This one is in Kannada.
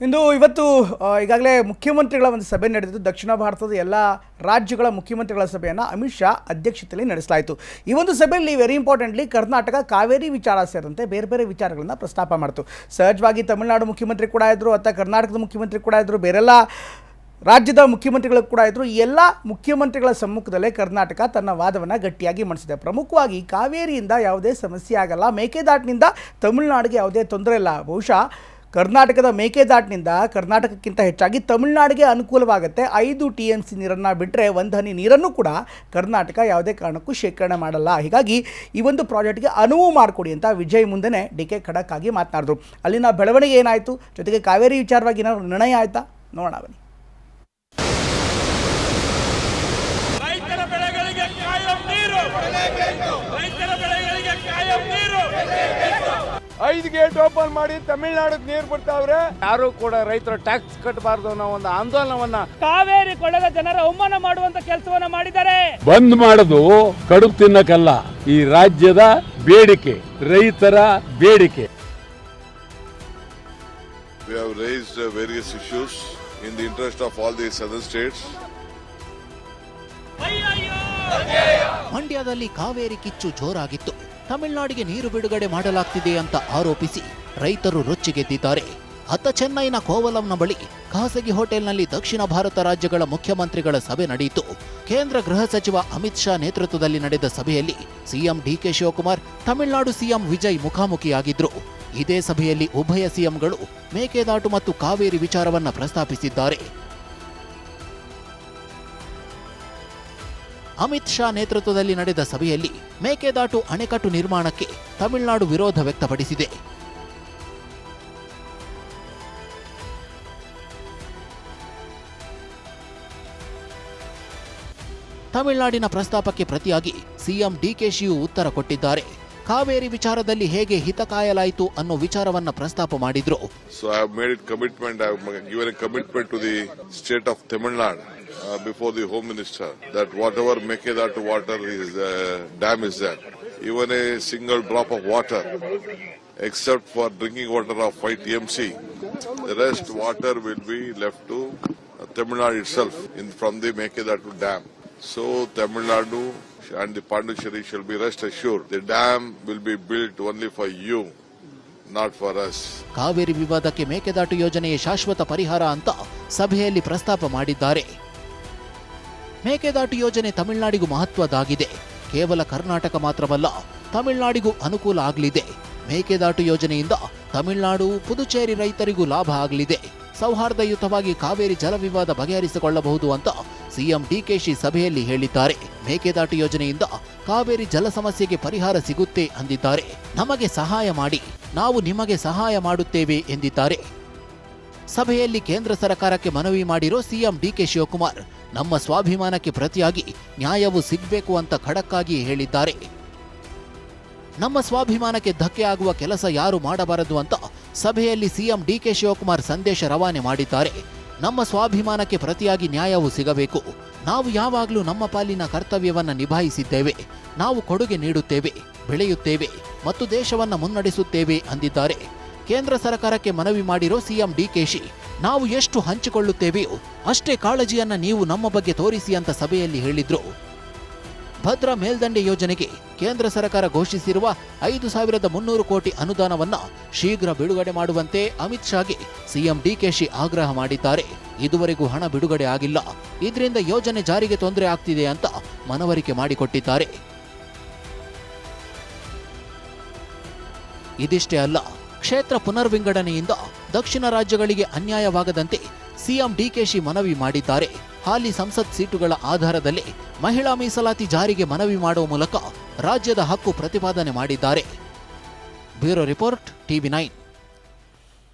ಇವತ್ತು ಈಗಾಗಲೇ ಮುಖ್ಯಮಂತ್ರಿಗಳ ಒಂದು ಸಭೆ ನಡೆದಿದ್ದು. ದಕ್ಷಿಣ ಭಾರತದ ಎಲ್ಲ ರಾಜ್ಯಗಳ ಮುಖ್ಯಮಂತ್ರಿಗಳ ಸಭೆಯನ್ನು ಅಮಿತ್ ಶಾ ಅಧ್ಯಕ್ಷತೆಯಲ್ಲಿ ನಡೆಸಲಾಯಿತು. ಈ ಒಂದು ಸಭೆಯಲ್ಲಿ ವೆರಿ ಇಂಪಾರ್ಟೆಂಟ್ಲಿ ಕರ್ನಾಟಕ ಕಾವೇರಿ ವಿಚಾರ ಸೇರಿದಂತೆ ಬೇರೆ ಬೇರೆ ವಿಚಾರಗಳನ್ನು ಪ್ರಸ್ತಾಪ ಮಾಡಿತು. ಸಹಜವಾಗಿ ತಮಿಳುನಾಡು ಮುಖ್ಯಮಂತ್ರಿ ಕೂಡ ಇದ್ದರು, ಅಥವಾ ಕರ್ನಾಟಕದ ಮುಖ್ಯಮಂತ್ರಿ ಕೂಡ ಇದ್ದರು, ಬೇರೆಲ್ಲ ರಾಜ್ಯದ ಮುಖ್ಯಮಂತ್ರಿಗಳು ಕೂಡ ಇದ್ದರು. ಈ ಎಲ್ಲ ಮುಖ್ಯಮಂತ್ರಿಗಳ ಸಮ್ಮುಖದಲ್ಲೇ ಕರ್ನಾಟಕ ತನ್ನ ವಾದವನ್ನು ಗಟ್ಟಿಯಾಗಿ ಮಂಡಿಸಿದೆ. ಪ್ರಮುಖವಾಗಿ ಕಾವೇರಿಯಿಂದ ಯಾವುದೇ ಸಮಸ್ಯೆ ಆಗಲ್ಲ, ಮೇಕೆದಾಟಿನಿಂದ ತಮಿಳುನಾಡಿಗೆ ಯಾವುದೇ ತೊಂದರೆ ಇಲ್ಲ. ಬಹುಶಃ ಕರ್ನಾಟಕದ ಮೇಕೆದಾಟಿನಿಂದ ಕರ್ನಾಟಕಕ್ಕಿಂತ ಹೆಚ್ಚಾಗಿ ತಮಿಳುನಾಡಿಗೆ ಅನುಕೂಲವಾಗುತ್ತೆ. 5 TMC ನೀರನ್ನು ಬಿಟ್ಟರೆ 1 ಹನಿ ನೀರನ್ನು ಕೂಡ ಕರ್ನಾಟಕ ಯಾವುದೇ ಕಾರಣಕ್ಕೂ ಶೇಖರಣೆ ಮಾಡಲ್ಲ. ಹೀಗಾಗಿ ಈ ಒಂದು ಪ್ರಾಜೆಕ್ಟ್ಗೆ ಅನುವು ಮಾಡಿಕೊಡಿ ಅಂತ ವಿಜಯ್ ಮುಂದೆನೇ DK ಖಡಕ್ ಆಗಿ ಮಾತನಾಡಿದ್ರು. ಅಲ್ಲಿನ ಬೆಳವಣಿಗೆ ಏನಾಯಿತು, ಜೊತೆಗೆ ಕಾವೇರಿ ವಿಚಾರವಾಗಿ ಏನಾದರೂ ನಿರ್ಣಯ ಆಯಿತಾ ನೋಡೋಣ ಬನ್ನಿ. ಐದು ಗೇಟ್ ಓಪನ್ ಮಾಡಿ ತಮಿಳುನಾಡಿಗೆ ನೀರು ಬಿಡ್ತಾವ್ರೆ. ಯಾರು ಕೂಡ ರೈತರ ಟ್ಯಾಕ್ಸ್ ಕಟ್ಟಬಾರ್ದು ಅನ್ನೋ ಒಂದು ಆಂದೋಲನವನ್ನ ಕಾವೇರಿ ಕೊಳ್ಳದ ಜನರ ಅವಮಾನ ಮಾಡುವಂತ ಕೆಲಸವನ್ನ ಮಾಡಿದ್ದಾರೆ. ಬಂದ್ ಮಾಡೋದು ಕಡುಬು ತಿನ್ನಕಲ್ಲ, ಈ ರಾಜ್ಯದ ಬೇಡಿಕೆ, ರೈತರ ಬೇಡಿಕೆ. We have raised various issues in the interest of all the southern states. ಮಂಡ್ಯದಲ್ಲಿ ಕಾವೇರಿ ಕಿಚ್ಚು ಜೋರಾಗಿತ್ತು. ತಮಿಳುನಾಡಿಗೆ ನೀರು ಬಿಡುಗಡೆ ಮಾಡಲಾಗ್ತಿದೆ ಅಂತ ಆರೋಪಿಸಿ ರೈತರು ರೊಚ್ಚಿಗೆದ್ದಿದ್ದಾರೆ. ಅತ್ತ ಚೆನ್ನೈನ ಕೋವಲಂನ ಬಳಿ ಖಾಸಗಿ ಹೋಟೆಲ್ನಲ್ಲಿ ದಕ್ಷಿಣ ಭಾರತ ರಾಜ್ಯಗಳ ಮುಖ್ಯಮಂತ್ರಿಗಳ ಸಭೆ ನಡೆಯಿತು. ಕೇಂದ್ರ ಗೃಹ ಸಚಿವ ಅಮಿತ್ ಶಾ ನೇತೃತ್ವದಲ್ಲಿ ನಡೆದ ಸಭೆಯಲ್ಲಿ CM DK Shivakumar, Tamil Nadu CM Vijay ಮುಖಾಮುಖಿಯಾಗಿದ್ರು. ಇದೇ ಸಭೆಯಲ್ಲಿ ಉಭಯ ಸಿಎಂಗಳು ಮೇಕೆದಾಟು ಮತ್ತು ಕಾವೇರಿ ವಿಚಾರವನ್ನ ಪ್ರಸ್ತಾಪಿಸಿದ್ದಾರೆ. ಅಮಿತ್ ಶಾ ನೇತೃತ್ವದಲ್ಲಿ ನಡೆದ ಸಭೆಯಲ್ಲಿ ಮೇಕೆದಾಟು ಅಣೆಕಟ್ಟು ನಿರ್ಮಾಣಕ್ಕೆ ತಮಿಳುನಾಡು ವಿರೋಧ ವ್ಯಕ್ತಪಡಿಸಿದೆ. ತಮಿಳುನಾಡಿನ ಪ್ರಸ್ತಾಪಕ್ಕೆ ಪ್ರತಿಯಾಗಿ ಸಿಎಂ DK ಶಿಯು ಉತ್ತರ ಕೊಟ್ಟಿದ್ದಾರೆ. ಕಾವೇರಿ ವಿಚಾರದಲ್ಲಿ ಹೇಗೆ ಹಿತ ಕಾಯಲಾಯಿತು ಅನ್ನೋ ವಿಚಾರವನ್ನ ಪ್ರಸ್ತಾಪ ಮಾಡಿದ್ರು. So I have made it commitment, I have given a commitment to the state of Tamil Nadu before the Home Minister that whatever Mekedatu water is dam is there, even a single drop of water except for drinking water of 5 TMC, the rest water will be left to Tamil Nadu itself from the Mekedatu dam. So Tamil Nadu and the Pondicherry shall be rest assured the dam will be built only for you, not for us. Kaveri ವಿವಾದಕ್ಕೆ ಮೇಕೆದಾಟು ಯೋಜನೆಯ ಶಾಶ್ವತ ಪರಿಹಾರ ಅಂತ ಸಭೆಯಲ್ಲಿ ಪ್ರಸ್ತಾಪ ಮಾಡಿದ್ದಾರೆ. ಮೇಕೆದಾಟು ಯೋಜನೆ ತಮಿಳುನಾಡಿಗೂ ಮಹತ್ವದಾಗಿದೆ. ಕೇವಲ ಕರ್ನಾಟಕ ಮಾತ್ರವಲ್ಲ, ತಮಿಳುನಾಡಿಗೂ ಅನುಕೂಲ ಆಗಲಿದೆ. ಮೇಕೆದಾಟು ಯೋಜನೆಯಿಂದ ತಮಿಳುನಾಡು, ಪುದುಚೇರಿ ರೈತರಿಗೂ ಲಾಭ ಆಗಲಿದೆ. ಸೌಹಾರ್ದಯುತವಾಗಿ ಕಾವೇರಿ ಜಲ ವಿವಾದ ಬಗೆಹರಿಸಿಕೊಳ್ಳಬಹುದು ಅಂತ ಸಿಎಂ DK ಶಿ ಸಭೆಯಲ್ಲಿ ಹೇಳಿದ್ದಾರೆ. ಮೇಕೆದಾಟು ಯೋಜನೆಯಿಂದ ಕಾವೇರಿ ಜಲ ಸಮಸ್ಯೆಗೆ ಪರಿಹಾರ ಸಿಗುತ್ತೆ ಅಂದಿದ್ದಾರೆ. ನಮಗೆ ಸಹಾಯ ಮಾಡಿ, ನಾವು ನಿಮಗೆ ಸಹಾಯ ಮಾಡುತ್ತೇವೆ ಎಂದಿದ್ದಾರೆ. ಸಭೆಯಲ್ಲಿ ಕೇಂದ್ರ ಸರ್ಕಾರಕ್ಕೆ ಮನವಿ ಮಾಡಿರೋ ಸಿಎಂ DK ಶಿವಕುಮಾರ್, ನಮ್ಮ ಸ್ವಾಭಿಮಾನಕ್ಕೆ ಪ್ರತಿಯಾಗಿ ನ್ಯಾಯವು ಸಿಗಬೇಕು ಅಂತ ಖಡಕ್ಕಾಗಿ ಹೇಳಿದ್ದಾರೆ. ನಮ್ಮ ಸ್ವಾಭಿಮಾನಕ್ಕೆ ಧಕ್ಕೆ ಆಗುವ ಕೆಲಸ ಯಾರು ಮಾಡಬಾರದು ಅಂತ ಸಭೆಯಲ್ಲಿ ಸಿಎಂ DK ಶಿವಕುಮಾರ್ ಸಂದೇಶ ರವಾನೆ ಮಾಡಿದ್ದಾರೆ. ನಮ್ಮ ಸ್ವಾಭಿಮಾನಕ್ಕೆ ಪ್ರತಿಯಾಗಿ ನ್ಯಾಯವು ಸಿಗಬೇಕು. ನಾವು ಯಾವಾಗಲೂ ನಮ್ಮ ಪಾಲಿನ ಕರ್ತವ್ಯವನ್ನ ನಿಭಾಯಿಸಿದ್ದೇವೆ. ನಾವು ಕೊಡುಗೆ ನೀಡುತ್ತೇವೆ, ಬೆಳೆಯುತ್ತೇವೆ ಮತ್ತು ದೇಶವನ್ನ ಮುನ್ನಡೆಸುತ್ತೇವೆ ಅಂದಿದ್ದಾರೆ. ಕೇಂದ್ರ ಸರ್ಕಾರಕ್ಕೆ ಮನವಿ ಮಾಡಿರೋ ಸಿಎಂ DK ಶಿ, ನಾವು ಎಷ್ಟು ಹಂಚಿಕೊಳ್ಳುತ್ತೇವೆಯೋ ಅಷ್ಟೇ ಕಾಳಜಿಯನ್ನ ನೀವು ನಮ್ಮ ಬಗ್ಗೆ ತೋರಿಸಿ ಅಂತ ಸಭೆಯಲ್ಲಿ ಹೇಳಿದ್ರು. ಭದ್ರಾ ಮೇಲ್ದಂಡೆ ಯೋಜನೆಗೆ ಕೇಂದ್ರ ಸರ್ಕಾರ ಘೋಷಿಸಿರುವ 5,300 ಕೋಟಿ ಅನುದಾನವನ್ನ ಶೀಘ್ರ ಬಿಡುಗಡೆ ಮಾಡುವಂತೆ ಅಮಿತ್ ಶಾಗೆ ಸಿಎಂ DK ಶಿ ಆಗ್ರಹ ಮಾಡಿದ್ದಾರೆ. ಇದುವರೆಗೂ ಹಣ ಬಿಡುಗಡೆ ಆಗಿಲ್ಲ, ಇದರಿಂದ ಯೋಜನೆ ಜಾರಿಗೆ ತೊಂದರೆ ಆಗ್ತಿದೆ ಅಂತ ಮನವರಿಕೆ ಮಾಡಿಕೊಟ್ಟಿದ್ದಾರೆ. ಇದಿಷ್ಟೇ ಅಲ್ಲ, ಕ್ಷೇತ್ರ ಪುನರ್ವಿಂಗಡಣೆಯಿಂದ ದಕ್ಷಿಣ ರಾಜ್ಯಗಳಿಗೆ ಅನ್ಯಾಯವಾಗದಂತೆ ಸಿಎಂ DK ಶಿ ಮನವಿ ಮಾಡಿದ್ದಾರೆ. ಹಾಲಿ ಸಂಸತ್ ಸೀಟುಗಳ ಆಧಾರದಲ್ಲಿ ಮಹಿಳಾ ಮೀಸಲಾತಿ ಜಾರಿಗೆ ಮನವಿ ಮಾಡುವ ಮೂಲಕ ರಾಜ್ಯದ ಹಕ್ಕು ಪ್ರತಿಪಾದನೆ ಮಾಡಿದ್ದಾರೆ. Bureau report, TV9.